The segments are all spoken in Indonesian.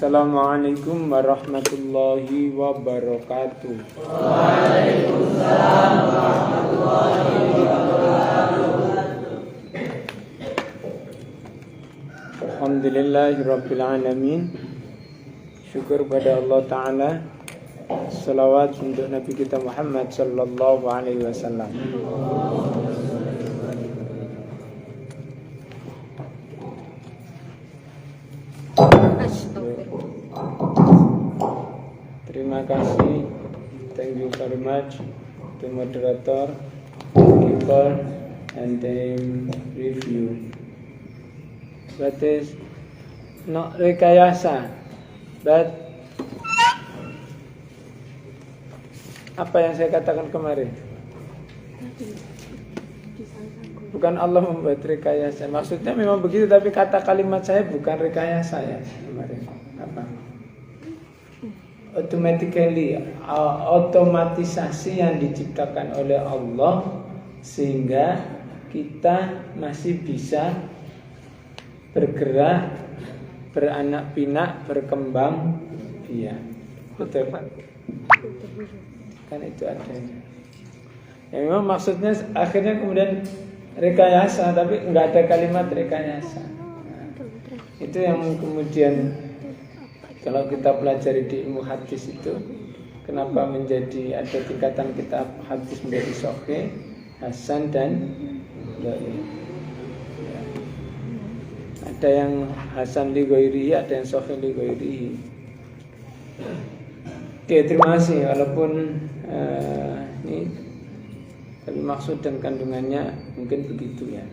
Assalamualaikum warahmatullahi wabarakatuh. Waalaikumsalam warahmatullahi wabarakatuh. Alhamdulillahirabbil alamin. Syukur pada Allah Ta'ala. Salawat untuk Nabi kita Muhammad sallallahu alaihi wasallam. Terima kasih. Thank you very much to moderator, keeper, and then review. That is not rekayasa, but apa yang saya katakan kemarin? Bukan Allah membuat rekayasa. Maksudnya memang begitu, tapi kata kalimat saya bukan rekayasa ya kemarin. Apa? Automatically, otomatisasi yang diciptakan oleh Allah sehingga kita masih bisa bergerak, beranak pinak, berkembang biak. Betul Pak? Kan itu adanya. Ya memang maksudnya akhirnya kemudian rekayasa, tapi enggak ada kalimat rekayasa. Nah, itu yang kemudian kalau kita pelajari di ilmu hadis itu, kenapa menjadi ada tingkatan kitab hadis menjadi sahih, hasan dan dhaif. Ya. Ada yang hasan li ghairihi, ada yang sahih li ghairihi. Oke, terima kasih. Walaupun ini tapi maksud dan kandungannya mungkin begitu ya.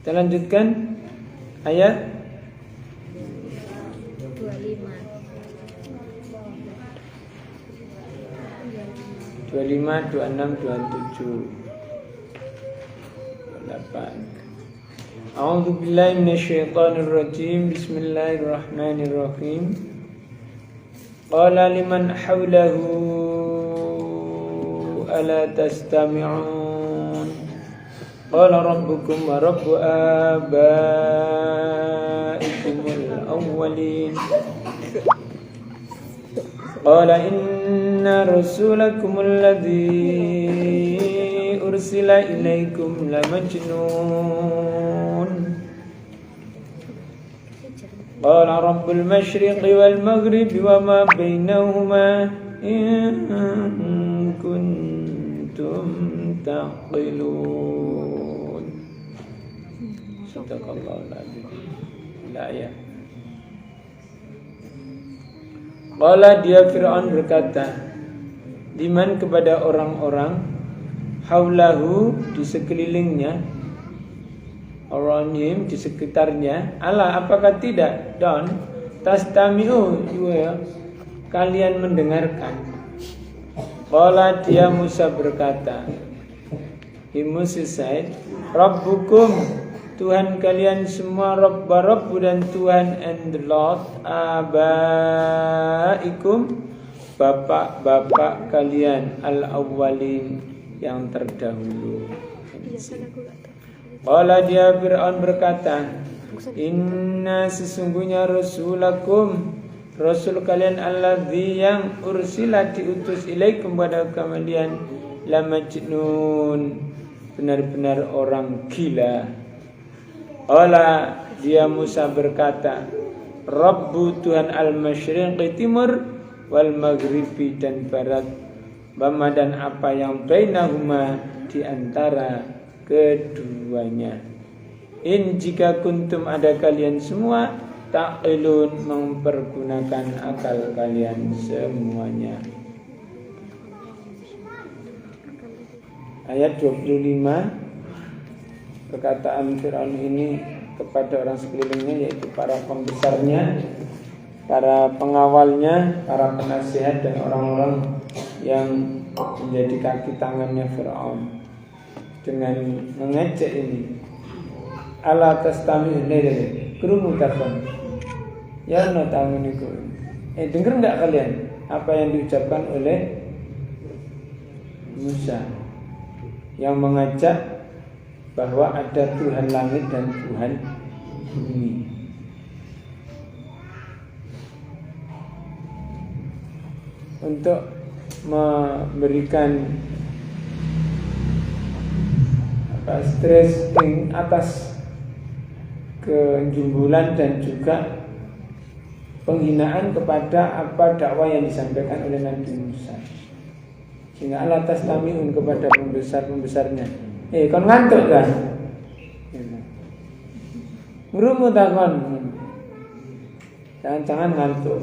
Kita lanjutkan ayat 25, 26, 27, 28. A'udzu billahi minasyaitonir rajim. Bismillahirrahmanirrahim. Qala liman hawlahu ala tastami'un. Qala rabbukum wa rabbu abaikumul awwalin. Qala inna rasulakum alladhi ursila ilaikum la majnun. Qala rabbul masyriqi wal maghribi wa ma bainahuma in kuntum taqilun. Sadaqallahul adzim. Ya. Qala dia Fir'aun berkata, liman kepada orang-orang haulahu di sekelilingnya, around him di sekitarnya, ala apakah tidak, don't tastami'u ya, kalian mendengarkan. Qala dia Musa berkata, Musa said, Rabbukum Tuhan kalian semua, Rabbu dan Tuhan and the Lord, abaikum bapak-bapak kalian, al-awwalin yang terdahulu. Qala dia Fir'aun berkata, inna sesungguhnya rasulakum rasul kalian alladzi yang ursila diutus ilaikum kepada kalian la majnun benar-benar orang gila. Qala dia Musa berkata, Rabbu Tuhan al-masyriqi timur wal maghribi dan barat, bama dan apa yang bainahuma di antara keduanya. In jika kuntum ada kalian semua taqilun mempergunakan akal kalian semuanya. Ayat 25. Perkataan Fir'aun ini kepada orang sekelilingnya, yaitu para pembesarnya, para pengawalnya, para penasihat dan orang-orang yang menjadi kaki tangannya Fir'aun, dengan mengejek ini. Ala tastami'un lillah kurumu takon. Ya no tamu niku. Dengar enggak kalian apa yang diucapkan oleh Musa yang mengajak bahwa ada Tuhan langit dan Tuhan bumi. Untuk memberikan stressing atas kejumbulan dan juga penghinaan kepada apa dakwah yang disampaikan oleh Nabi Musa. Sehingga Allah tastamiun kepada pembesar-pembesarnya. Kon ngantuk kan? Ngurumu takon. Jangan-jangan ngantuk.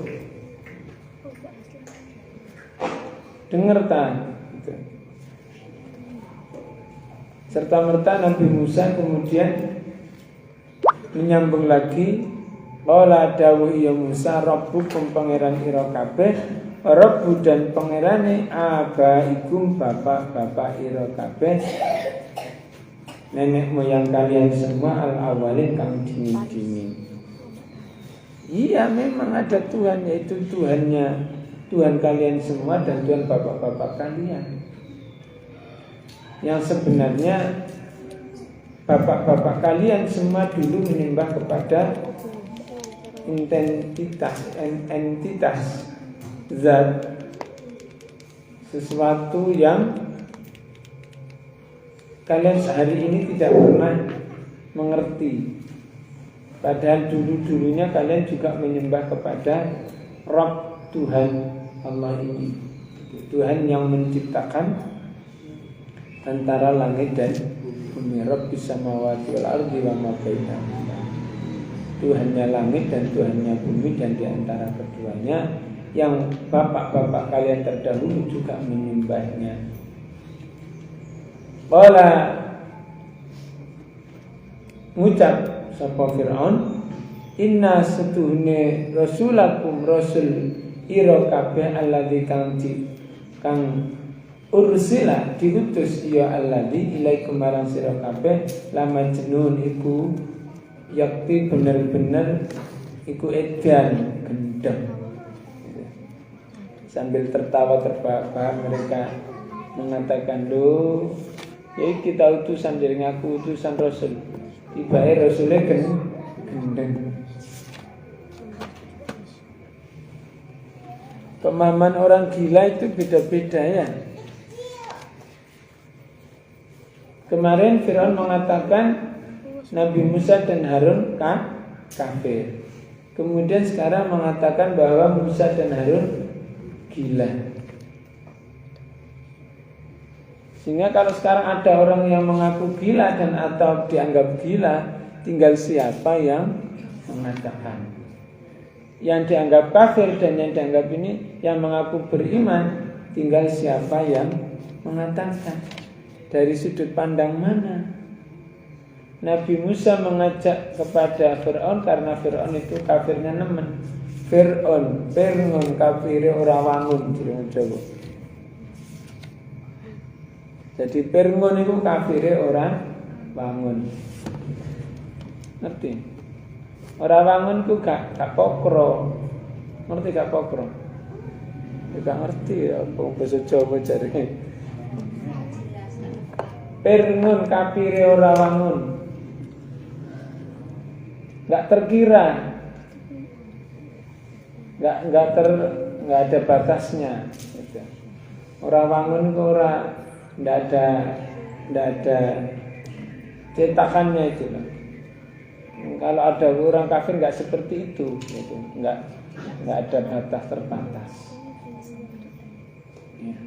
Dengar tak? Gitu. Serta merta Nabi Musa kemudian menyambung lagi, qala dawuh ya Musa rabbukum pangeran ira kabeh, rabbu dan pangerane abaikum bapak-bapak ira kabeh, nenek moyang kalian semua al-awalin kang dini-dini. Iya memang ada Tuhan, yaitu Tuhan kalian semua dan Tuhan bapak-bapak kalian. Yang sebenarnya bapak-bapak kalian semua dulu menyembah kepada entitas zat, sesuatu yang kalian sehari ini tidak pernah mengerti. Padahal dulu-dulunya kalian juga menyembah kepada Rabb, Tuhan Allah ini, Tuhan yang menciptakan antara langit dan bumi. Rabbis samawati wal ardi wa ma bainahuma. Tuhannya langit dan Tuhannya bumi, dan di antara keduanya yang bapak-bapak kalian terdahulu juga menyembahnya. Qala ngucap sapa Fir'aun, inna setuhne rasulakum rasul ira kabeh alladzi kang ursila diutus ya alladzi ilaikum marang sira kabeh la majnun iku yakti bener-bener iku edan gendeng. Sambil tertawa terbahak-bahak mereka mengatakan, "Loh, ya kita utusan dari ngaku utusan rasul. Tiba-tiba rasulnya gendeng." Pemahaman orang gila itu beda-beda ya. Kemarin Fir'aun mengatakan Nabi Musa dan Harun kafir. Kemudian sekarang mengatakan bahwa Musa dan Harun gila. Sehingga kalau sekarang ada orang yang mengaku gila dan atau dianggap gila, tinggal siapa yang mengatakan. Yang dianggap kafir dan yang dianggap ini yang mengaku beriman, tinggal siapa yang mengatakan. Dari sudut pandang mana? Nabi Musa mengajak kepada Fir'aun karena Fir'aun itu kafirnya nemen. Fir'aun, Fir'aun kafirnya ora wangun, Jawa. Jadi Fir'aun itu kafirnya ora wangun. Ngerti? Ora wangun itu gak pokro. Ngerti gak pokro? Gak ngerti ya, bahasa Jawa jare. Fir'aun kafirnya ora wangun. Gak terkira. Gak ada batasnya. Ora wangun itu ora, ndak ada cetakannya itu. Kalau ada orang kafir nggak seperti itu, gitu. nggak ada batas terbatas. Ya.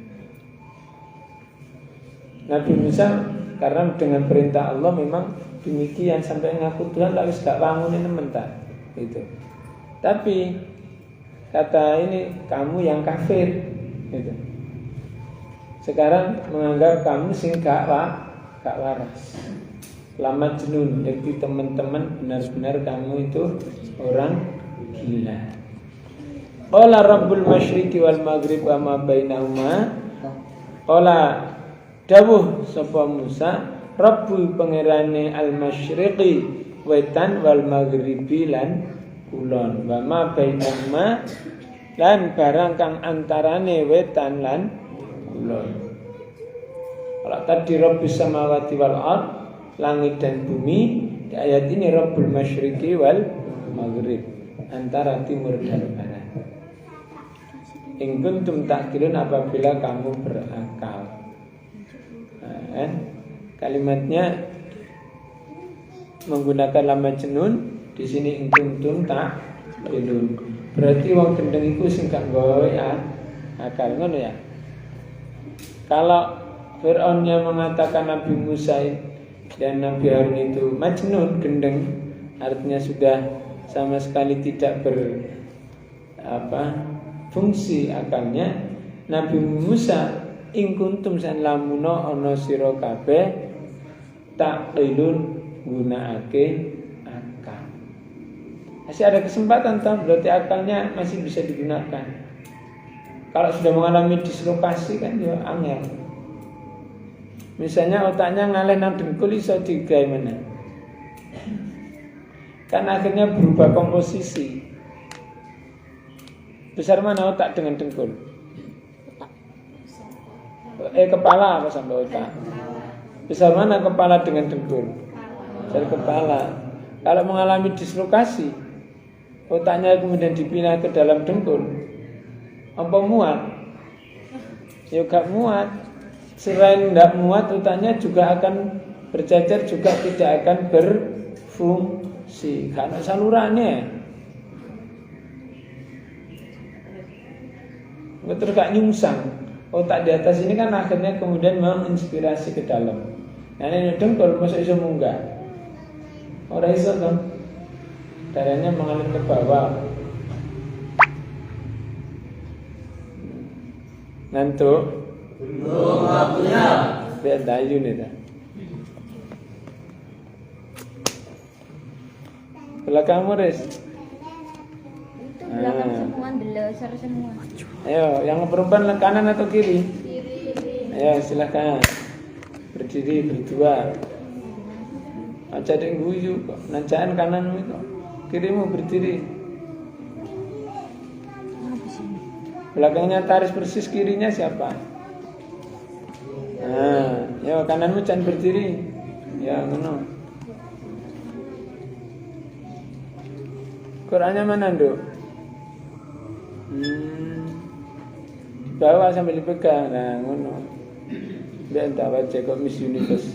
Nabi Musa karena dengan perintah Allah memang demikian sampai ngaku Tuhan lalu gak bangunin mentak, gitu. Tapi kata ini kamu yang kafir, gitu. Sekarang menganggap kamu sing gak waras. Lama jenun, jadi teman-teman benar-benar kamu itu orang gila. Qala Rabbul Masyriqi wal Maghrib wa ma bainahuma. Qala dawuh sapa Musa, Rabbul pangerane al Masyriqi wetan wal Maghribi lan kulon, wa ma bainahuma lan barang kang antarane wetan lan kulon. Kalau tadi Rabbis samawati wal ard langit dan bumi. Di ayat ini Rabbul Masyriqi wal Maghrib, antara timur dan barat. In kuntum ta'qilun, apabila kamu berakal. Nah, kalimatnya menggunakan lam majnun. Di sini in kuntum ta'qilun. Berarti wong gendeng iku sing gak nggawe akal, ngono ya. Kalau Fir'aunnya mengatakan Nabi Musa dan Nabi Harun itu majnun, gendeng, artinya sudah sama sekali tidak fungsi akalnya. Nabi Musa ing kuntum san lamuno ana sira kabeh taqilun gunakake akal. Masih ada kesempatan toh, berarti akalnya masih bisa digunakan. Kalau sudah mengalami dislokasi kan ya angel. Misalnya otaknya ngalih nang dengkul iso digawe meneh. Kan akhirnya berubah komposisi. Besar mana otak dengan dengkul? Kepala apa sampai otak? Besar mana kepala dengan dengkul? Besar kepala. Kalau mengalami dislokasi, otaknya kemudian dipindah ke dalam dengkul, apa muat? Ya gak muat. Selain tidak muat, otaknya juga akan berjajar, juga tidak akan berfungsi karena salurannya. Terus gak nyungsang. Otak di atas ini kan akhirnya kemudian menginspirasi ke dalam. Nah ini dengkul masuk iso munggah. Orang iso kan, darahnya mengalir ke bawah. Ngantuk. Belum waktunya. Biar dayu nih dah. Belakangmu Riz. Itu belakang semua, belesar semua. Ayo, yang perempuan kanan atau kiri? Kiri. Ayo silakan. Berdiri berdua. Aja dek guyu kok. Nancaan kananmu itu. Kirimu berdiri. Belakangnya taris persis, kirinya siapa? Nah, ya kananmu jangan berdiri. Ya, ngono. Qurannya mana, Nduk? Bawa sambil dipegang. Nah, ngono. Dia entah baca kok Miss Universe.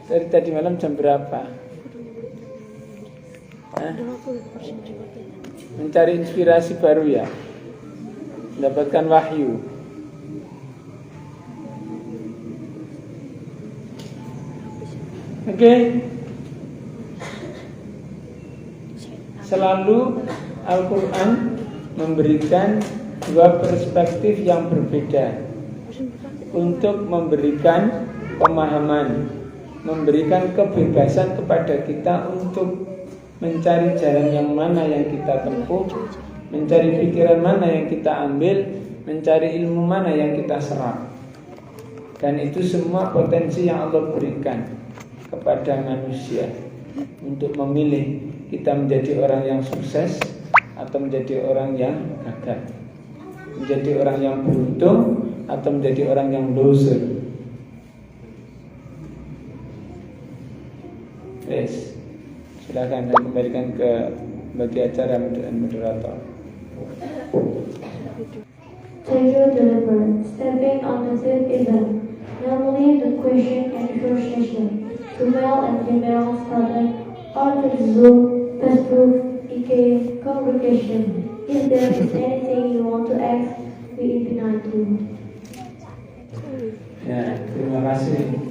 Dari tadi malam jam berapa? Hah? Mencari inspirasi baru ya? Mendapatkan wahyu. Oke. Selalu Al-Quran memberikan dua perspektif yang berbeda untuk memberikan pemahaman, memberikan kebebasan kepada kita untuk mencari jalan yang mana yang kita tempuh, mencari pikiran mana yang kita ambil, mencari ilmu mana yang kita serap. Dan itu semua potensi yang Allah berikan kepada manusia untuk memilih kita menjadi orang yang sukses atau menjadi orang yang gagal, menjadi orang yang beruntung atau menjadi orang yang loser. Yes. Silakan saya kembalikan ke bagi acara dan moderator. Take your deliver, stepping on the third event. Normally the question and answer session to male and female students or to the Zoom, Facebook, IK congregation. If there is anything you want to ask, we invite you. Ya, terima kasih.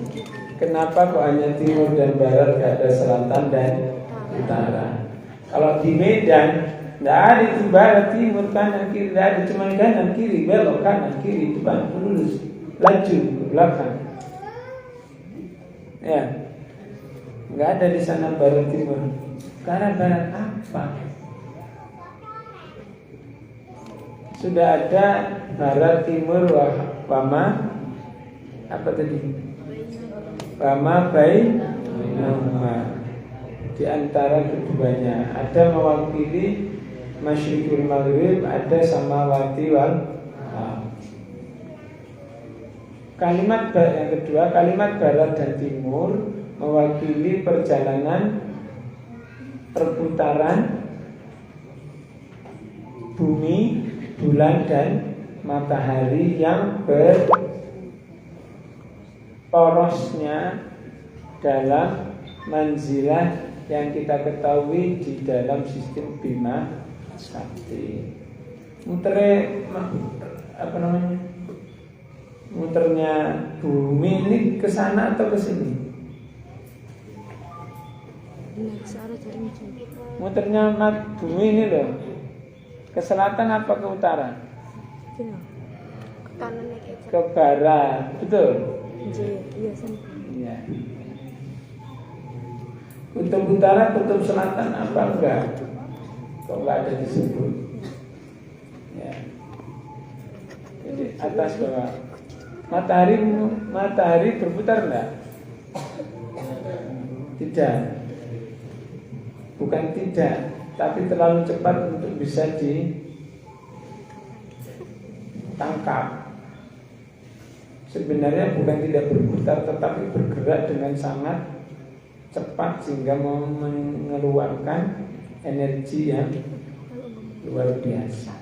Kenapa kok hanya timur dan barat, gak ada selatan dan utara? Kalau di Medan, tidak ada itu barat, timur, kanan, kiri, tidak ada, cuma kanan, kiri, belok, kanan, kiri, depan, lurus, laju, ke belakang. Ya, nggak ada di sana barat timur. Karena barat apa? Sudah ada barat timur wama apa tadi? Wama bainahuma. Di antara keduanya ada mewakili Masyriqul Maghrib, ada samawati wal ardh. Yang kedua, kalimat barat dan timur mewakili perjalanan perputaran bumi, bulan, dan matahari yang berporosnya dalam manzilah yang kita ketahui di dalam sistem Bima Sakti. Muternya bumi ini ke sana atau ke sini? Muternya bumi ini loh, ke selatan apa ke utara? Ke barat, betul? Iya. Kutub utara, kutub selatan apa enggak? Kok enggak ada disebut? Ya. Jadi atas bawah. Matahari berputar enggak? Tidak. Bukan tidak, tapi terlalu cepat untuk bisa ditangkap. Sebenarnya bukan tidak berputar, tetapi bergerak dengan sangat cepat sehingga mengeluarkan energi yang luar biasa.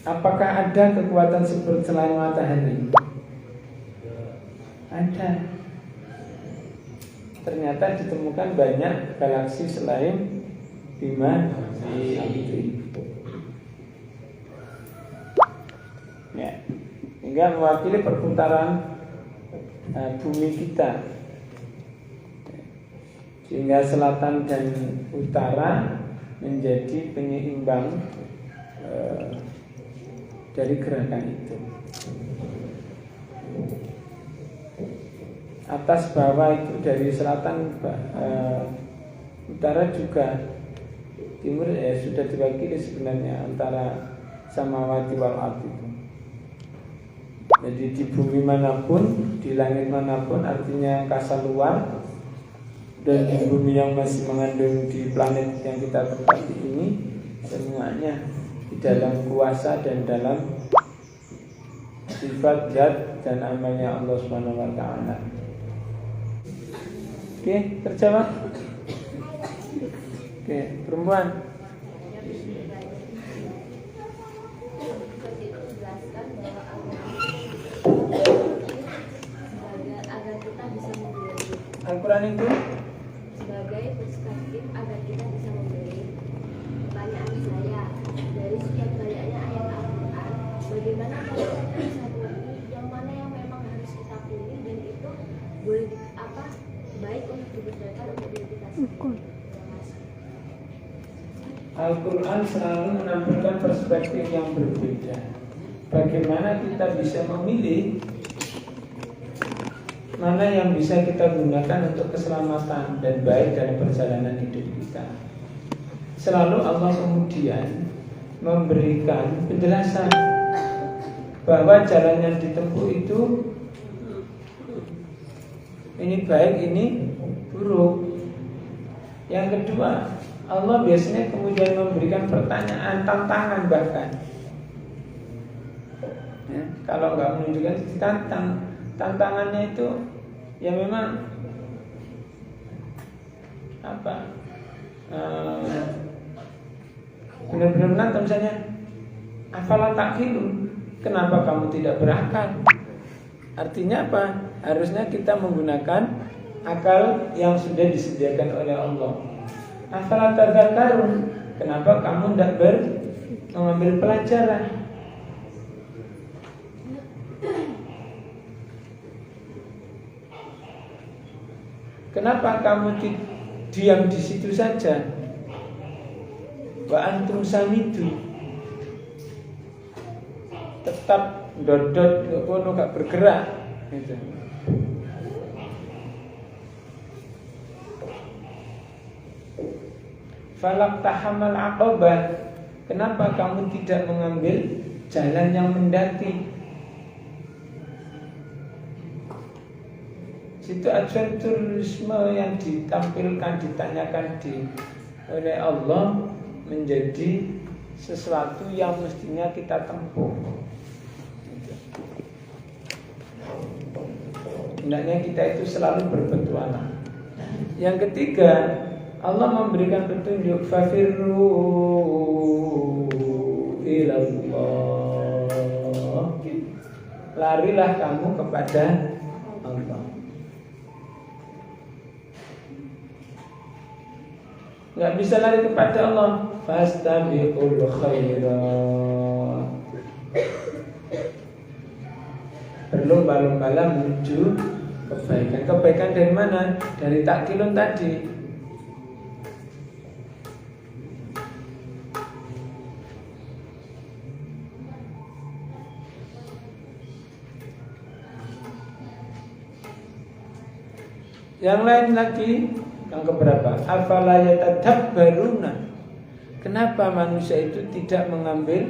Apakah ada kekuatan seperti selain matahari? Ada. Ternyata ditemukan banyak galaksi selain Bima Sakti. Ya, hingga mewakili perputaran bumi kita. Sehingga selatan dan utara menjadi penyeimbang dari gerakan itu. Atas bawah itu dari selatan utara juga timur sudah diwakili sebenarnya antara samawati wal ardh itu. Jadi di bumi manapun, di langit manapun, artinya angkasa luar, dan di bumi yang masih mengandung di planet yang kita tempati ini, semuanya di dalam kuasa dan dalam sifat zat dan amalnya Allah Subhanahu wa taala. Oke, terjawab? Oke, perempuan. Al-Quran itu sebagai perspektif agar kita bisa memberi. Pertanyaan saya, dari sekian banyaknya ayat Al-Quran, bagaimana kalau kita bisa memilih yang mana yang memang harus kita pilih dan itu boleh baik untuk dipercayakan untuk diri kita sendiri. Al-Quran selalu menampilkan perspektif yang berbeda. Bagaimana kita bisa memilih mana yang bisa kita gunakan untuk keselamatan dan baik dalam perjalanan hidup kita. Selalu Allah kemudian memberikan penjelasan bahwa jalan yang ditempuh itu ini baik, ini buruk. Yang kedua, Allah biasanya kemudian memberikan pertanyaan, tantangan bahkan. Ya, kalau nggak menunjukkan ditantang. Tantangannya itu ya memang benar-benar menantang. Misalnya, afala ta'qilun, kenapa kamu tidak berakal? Artinya apa? Harusnya kita menggunakan akal yang sudah disediakan oleh Allah. Afala tadzakkarun, kenapa kamu tidak mengambil pelajaran? Kenapa kamu diam di situ saja? Wa antum samidu, tetap dodot, nggak bergerak. Gitu. Falak tahamal aqabah, kenapa kamu tidak mengambil jalan yang mendaki? Situ adventurisme yang ditampilkan, ditanyakan oleh Allah menjadi sesuatu yang mestinya kita tempuh. hendaknya kita itu selalu berpetualang. Yang ketiga, Allah memberikan petunjuk, fafirru ilallah, larilah kamu kepada Allah. Nggak bisa lari kepada Allah, fastabiqul khairat, berlomba-lombalah menuju kebaikan. Kebaikan dari mana? Dari takkilun tadi. Yang lain lagi, yang keberapa? Afala yatadabbaruna. Kenapa manusia itu tidak mengambil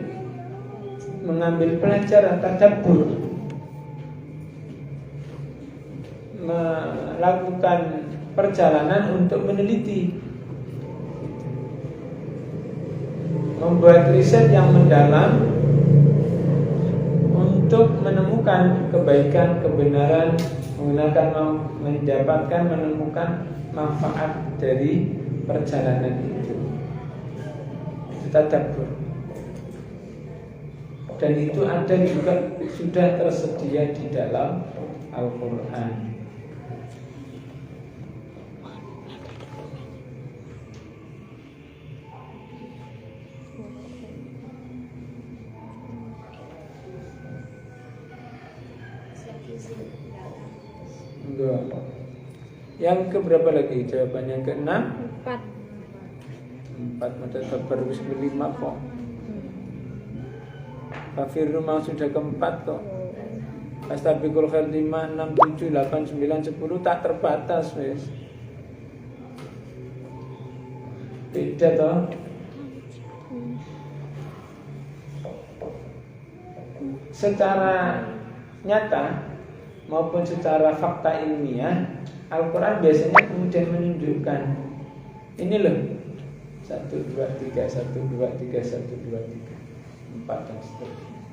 pelajaran, tadabbur, melakukan perjalanan untuk meneliti, membuat riset yang mendalam untuk menemukan kebaikan, kebenaran, menemukan manfaat dari perjalanan itu. Itu tadabbur. Dan itu ada juga, sudah tersedia di dalam Al-Quran. Yang keberapa lagi jawabannya? Ke-6? 4 mata baru 5 kok. Kafir rumah sudah ke-4 kok. Astabiqul khair 5, 6, 7, 8, 9, 10 tak terbatas wes. Beda toh. Secara nyata maupun secara fakta ilmiah, Al-Quran biasanya kemudian menunjukkan ini loh, 1, 2, 3, 1, 2, 3, 1, 2, 3, 4 dan seterusnya.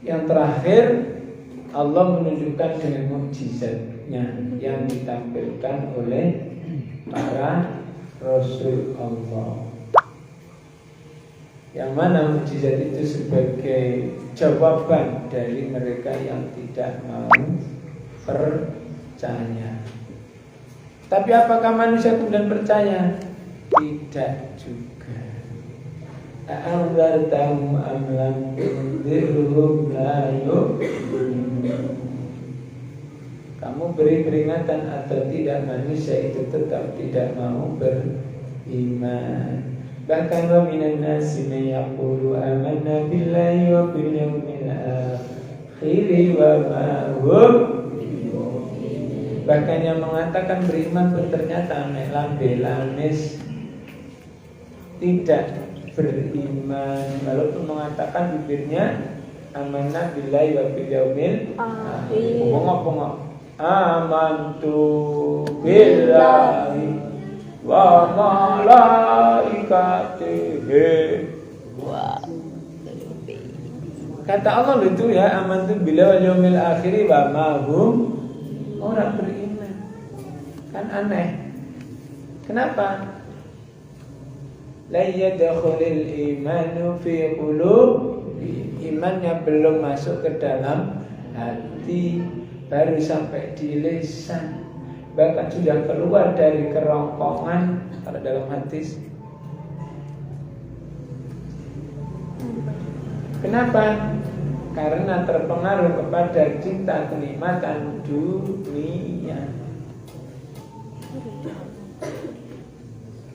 Yang terakhir, Allah menunjukkan dengan mukjizatnya yang ditampilkan oleh para Rasul Allah. Yang mana mukjizat itu sebagai jawaban dari mereka yang tidak mau percaya. Tapi apakah manusia kemudian percaya? Tidak juga. A'anzartahum am lam tunzirhum la yu'minun. Kamu beri peringatan atau tidak, manusia itu tetap tidak mau beriman. Bahkan wa minan nasi man yaqulu amanna billahi wa bil yawmil akhir wa ma hum. Bahkan yang mengatakan beriman pun ternyata lambe-lames tidak beriman, walaupun mengatakan bibirnya amanah billahi wa bil yaumil akhir. Bongok-bongok. Amantu billahi wa malaikatihi. Kata Allah itu ya, amantu billahi wal yaumil akhir wa ma hum, orang beriman. Kan aneh. Kenapa? La yadkhulul imanu fi qulub, imannya belum masuk ke dalam hati, baru sampai di lisan, bahkan sudah keluar dari kerongkongan kalau dalam hadis. Kenapa? Karena terpengaruh kepada cinta kenikmatan dunia.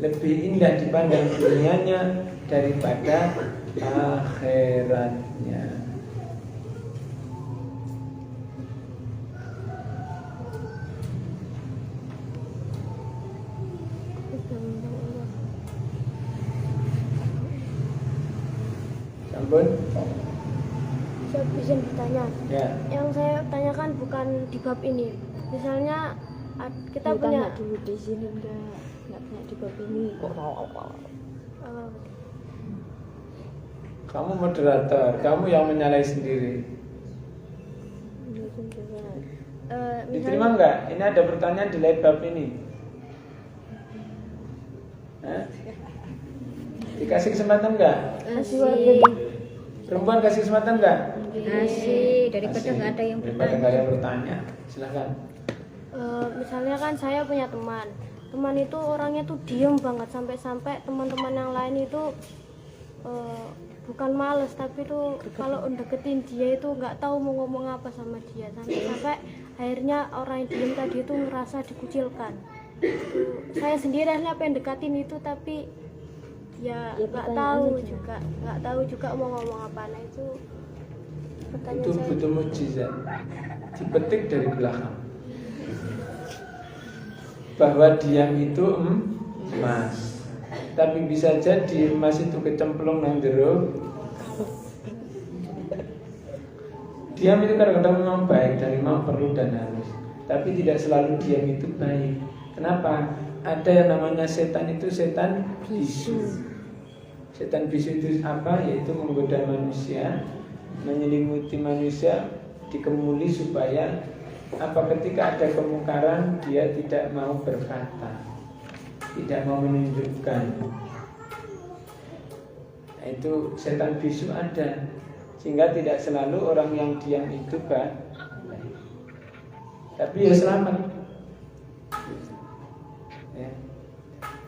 Lebih indah dipandang dunianya daripada akhiratnya. Sampun? Saya bisa bertanya. Ya. Yang saya tanyakan bukan di bab ini. Misalnya kita punya dulu di sini enggak tanya di bab ini kok. Kamu moderator, kamu yang menyalahi sendiri. Diterima enggak? Ini ada pertanyaan di live bab ini. Hah? Dikasih kesempatan enggak? Kasih. Perempuan kasih kesempatan enggak? Kasih. Daripada Kasih. nggak ada yang Daripada bertanya. nggak ada yang bertanya. Silakan. Misalnya kan saya punya teman itu orangnya tuh diem banget, sampai-sampai teman-teman yang lain itu bukan males tapi tuh kalau deketin dia itu nggak tahu mau ngomong apa sama dia, sampai akhirnya orang yang diem tadi itu ngerasa dikucilkan. Saya sendiri akhirnya pengen dekatin itu tapi ya nggak tahu juga mau ngomong apa. Nah itu pertanyaan Itu saya. betul mujizat. Dipetik dari belakang. Bahwa diam itu emas. Tapi bisa jadi emas itu kecemplung nang jero. Diam itu kadang-kadang memang baik dan memang perlu dan harus. Tapi tidak selalu diam itu baik. Kenapa? Ada yang namanya setan itu setan bisu. Setan bisu itu apa? Yaitu menggoda manusia, menyelimuti manusia, dikemuli supaya apa, ketika ada kemungkaran dia tidak mau berkata, tidak mau menunjukkan. Nah, itu setan bisu ada, sehingga tidak selalu orang yang diam itu baik. Tapi ya selamat ya.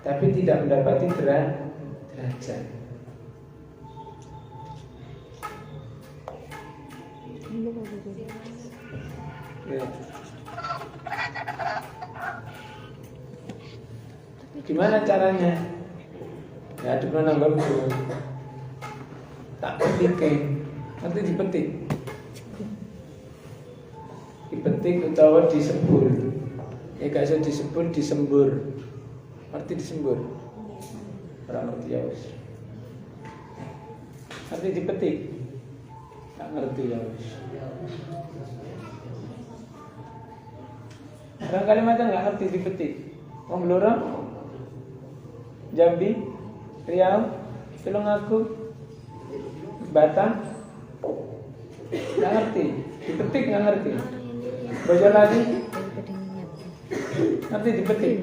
Tapi tidak mendapati derajat. Ya. Gimana caranya? Ya di mana bagus. Tak petikin, nanti dipetik. Dipetik utawa disembur. Ya gak bisa disembur, disembur. Arti disembur. Orang ngerti ya wis. Nanti dipetik. Tak ngerti ya wis. Orang Kalimantan nggak ngerti dipetik. Wong Blora, Jambi, Riau, Tulungagung, Batam, nggak ngerti. Dipetik nggak ngerti. Boyolali, ngerti dipetik.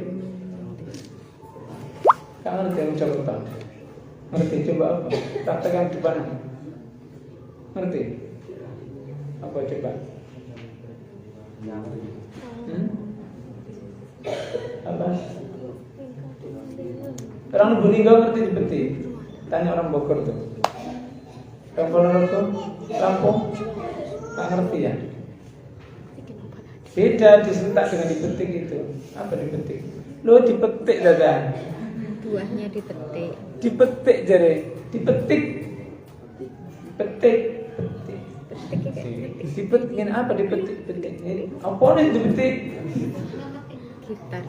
Nggak ngerti yang coba. Ngerti coba apa? Praktek yang depan. Ngerti? Apa coba? Apa? Orang Lubulingga ngerti dipetik. Tanya orang Bogor tuh. Orang Ponorogo, Lampung, nggak ngerti ya. Beda disentak dengan dipetik itu. Apa dipetik? Lo dipetik dadah. Buahnya dipetik. Dipetik jare. Dipetik. Petik. Dipetik apa dipetik? Petik. Apa nih dipetik? Gitar.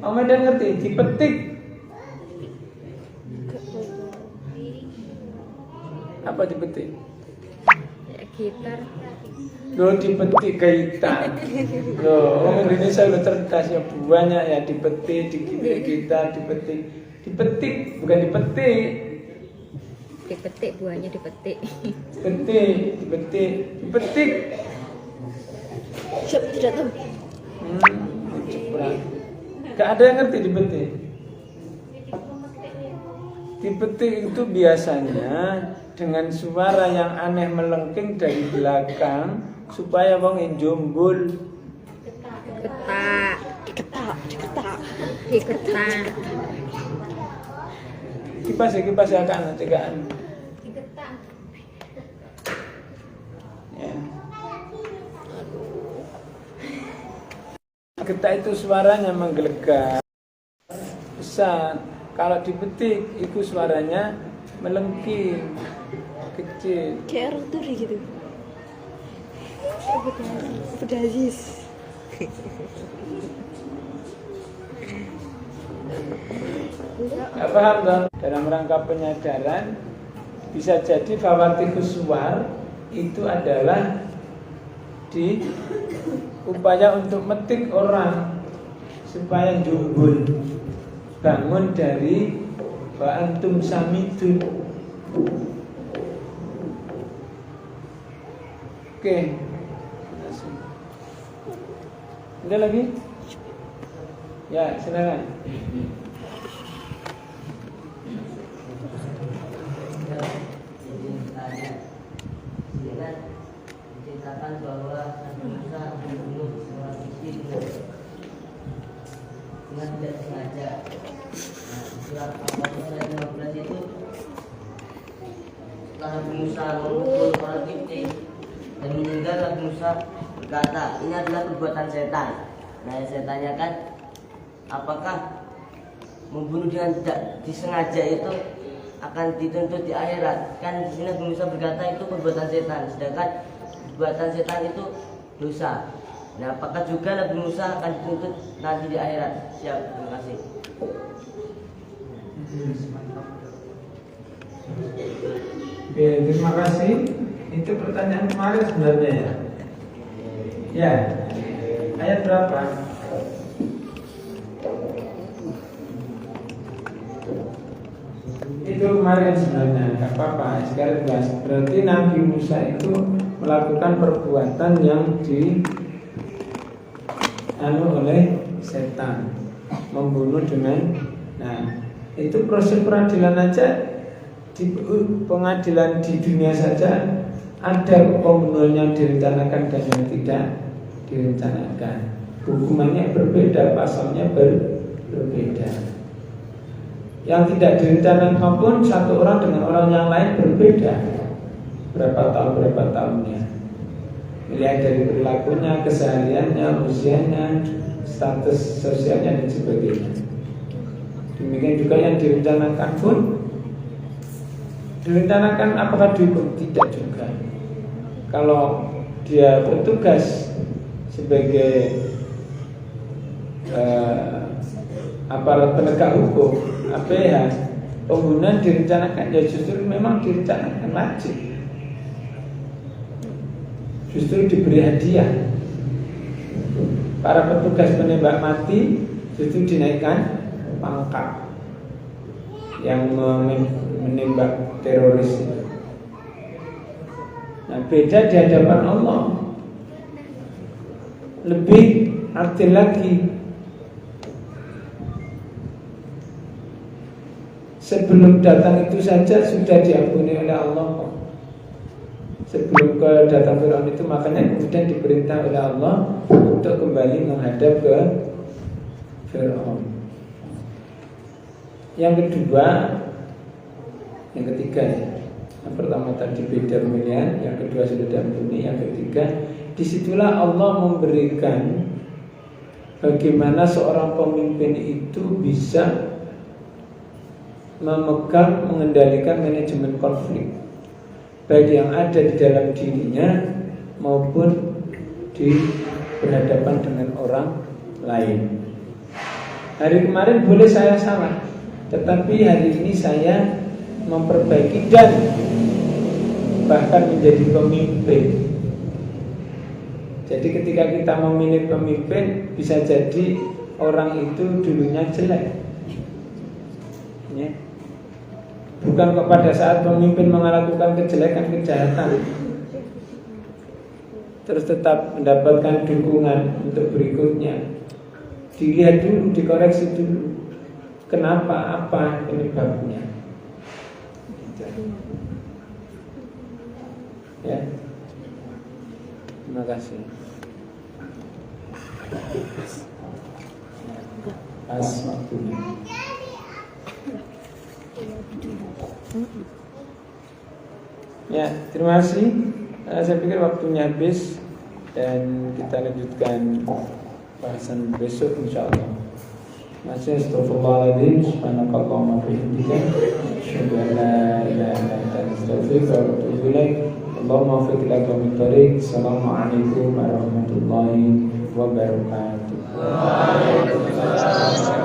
Om Medan ngerti? Dipetik. Apa dipetik? Ya, gitar. Lo dipetik gitar. Lo orang Indonesia lo cerdas ya, buahnya ya dipetik, digitar gitar, dipetik. Dipetik bukan dipetik. Dipetik buahnya dipetik. Dipetik. Siapa tidak tahu? Gak ada yang ngerti dipetik. Dipetik itu biasanya dengan suara yang aneh melengking dari belakang supaya wong enjombul. Diketak. Kipas ya kan cegaan. Ya. Getak itu suaranya menggelegar. Besar. Kalau dipetik itu suaranya melengking, kecil. Kayak orang turi gitu. Pedazis. Gak paham dong? Dalam rangka penyadaran bisa jadi fawatikus suar itu adalah di upaya untuk metik orang supaya jumbul, bangun dari wa antum samidun. Oke. Ada lagi? Ya, silakan. Diceritakan bahwa Nabi Musa membunuh seorang istri dengan tidak sengaja. Nah, surat Al-Baqarah ayat 15 itu setelah Nabi Musa memukul orang Kipti dan meninggal, Nabi Musa berkata, ini adalah perbuatan setan. Nah, yang saya tanyakan, apakah membunuh dengan tidak disengaja itu akan dituntut di akhirat? Kan di sini Nabi Musa berkata itu perbuatan setan, sedangkan perbuatan setan itu dosa. Nah, apakah juga Nabi Musa akan dituntut nanti di akhirat? Siap, terima kasih. Oke, terima kasih. Itu pertanyaan kemarin sebenarnya ya. Ya, ayat berapa? Itu kemarin sebenarnya, nggak apa-apa. Sekarang bahas. Berarti Nabi Musa itu melakukan perbuatan yang oleh setan, membunuh dengan. Nah, itu proses peradilan aja. Di pengadilan di dunia saja ada pembunuhan yang direncanakan dan yang tidak direncanakan. Hukumannya berbeda, pasalnya berbeda. Yang tidak direncanakan pun satu orang dengan orang yang lain berbeda. Berapa tahunnya. Melihat dari perilakunya, kesehariannya, usianya, status sosialnya dan sebagainya. Demikian juga yang direncanakan pun direncanakan apakah dihukum? Tidak juga. Kalau dia bertugas sebagai aparat penegak hukum, APH, pembunuhan direncanakan, ya justru memang direncanakan wajib. Justru diberi hadiah. Para petugas menembak mati justru dinaikkan pangkat. Yang menembak teroris. Nah, beda di hadapan Allah. Lebih adil lagi. Sebelum datang itu saja sudah diampuni oleh Allah. Sebelum datang Fir'aun itu, makanya kemudian diperintah oleh Allah untuk kembali menghadap ke Fir'aun. Yang kedua, yang ketiga ya. Yang pertama tadi beda pemilihan, yang kedua sudah diampuni, yang ketiga disitulah Allah memberikan bagaimana seorang pemimpin itu bisa memegang, mengendalikan manajemen konflik, baik yang ada di dalam dirinya maupun di berhadapan dengan orang lain. Hari kemarin boleh saya salah, tetapi hari ini saya memperbaiki dan bahkan menjadi pemimpin. Jadi ketika kita memilih pemimpin, bisa jadi orang itu dulunya jelek ya. Bukan kepada saat pemimpin melakukan kejelekan, kejahatan, terus tetap mendapatkan dukungan untuk berikutnya. Dilihat dulu, dikoreksi dulu. Kenapa, apa penyebabnya? Ya. Terima kasih. Pas waktunya. Ya, terima kasih. Saya pikir waktunya habis dan kita lanjutkan bahasan besok insyaallah. Masih astagfirullahaladzim, subhanakallahumma wa bihamdika, asyhadu an la ilaha illa anta, astaghfiruka wa atubu ilaik. Allahumma waffiq ila aqwamit thoriq. Assalamualaikum warahmatullahi wabarakatuh. Waalaikumsalam.